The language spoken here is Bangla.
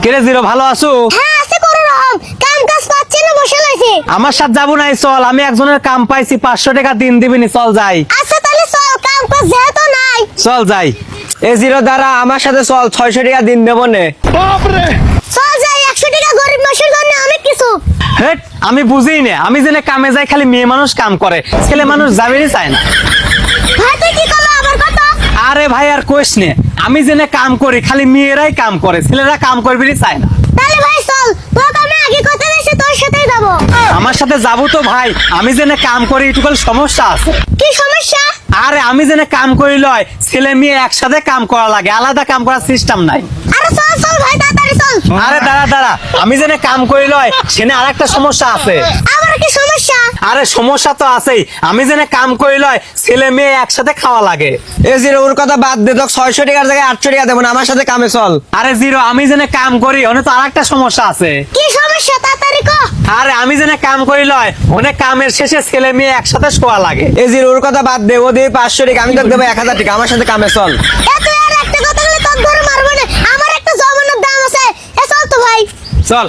কিরে জিরো ভালো আছো? হ্যাঁ আছে কোন রকম, কাম কাজ পাচ্ছি না, বসে লাইছি। আমার সাথে যাবো না, চল, আমি একজনের কাম পাইছি, 500 টাকা দিন দিবিনি, চল যাই। আচ্ছা তাহলে চল, কাম কাজ যেহেতু নাই। চল যাই। এ জিরো দ্বারা আমার সাথে চল, 600 টাকা দিন দেবো নে। চল যাই, 100 টাকা গরিব মানুষের জন্য অনেক কিছু। হেট, আমি বুঝি না, আমি জেনে কামে যাই, খালি মেয়ে মানুষ কাম করে, ছেলে মানুষ যাবেরই চায় না। ভাই তুই কি করলো আবার কত? আরে ভাই আর কোশ নে, আমি জেনে কাম করি, খালি মেয়েরাই কাম করে, ছেলেরা কাম করবেরই চায় না। তাহলে ভাই চল, তোকে আমি আগে কথা দিয়েছি, তোর সাথেই যাবো। আমার সাথে যাবো তো ভাই, আমি জেনে কাম করি, একটু সমস্যা আছে। কি সমস্যা? আরে আমি জেনে কাম করি লয়, ছেলে মেয়ে একসাথে কাম করা লাগে, আলাদা কাম করার সিস্টেম নাই। আরে চল চল ভাই, তাড়াতাড়ি চল। আরে দাঁড়া, আমি জেনে কাম করি লয়, সেনে আরেকটা সমস্যা আছে। আবার কি সমস্যা? আরে সমস্যা তো আছেই, আমি জেনে কাম করি লয়, ছেলে মেয়ে একসাথে খাওয়া লাগে। এ জিরো ওর কথা বাদ দে, তোকে 600 টাকার জায়গায় 800 টাকা দেবো না, আমার সাথে কামে চল। আরে জিরো, আমি জেনে কাম করি, ওনে তো আরেকটা সমস্যা আছে। কি সমস্যা তাড়াতাড়ি কো। আরে আমি জেনে কাম করি লয়, অনেক কামের শেষে ছেলে মেয়ে একসাথে শোয়া লাগে। এ জিরো ওর কথা বাদ দে, ও দিয়ে 500 টাকা, আমি তোকে দেবো 1000 টাকা, আমার সাথে কামে চল। এ তুই আর একটা কথা বলে তোর ধরে মারবো না, আমার একটা জমানোর দাম আছে। এ চল তো ভাই। চল।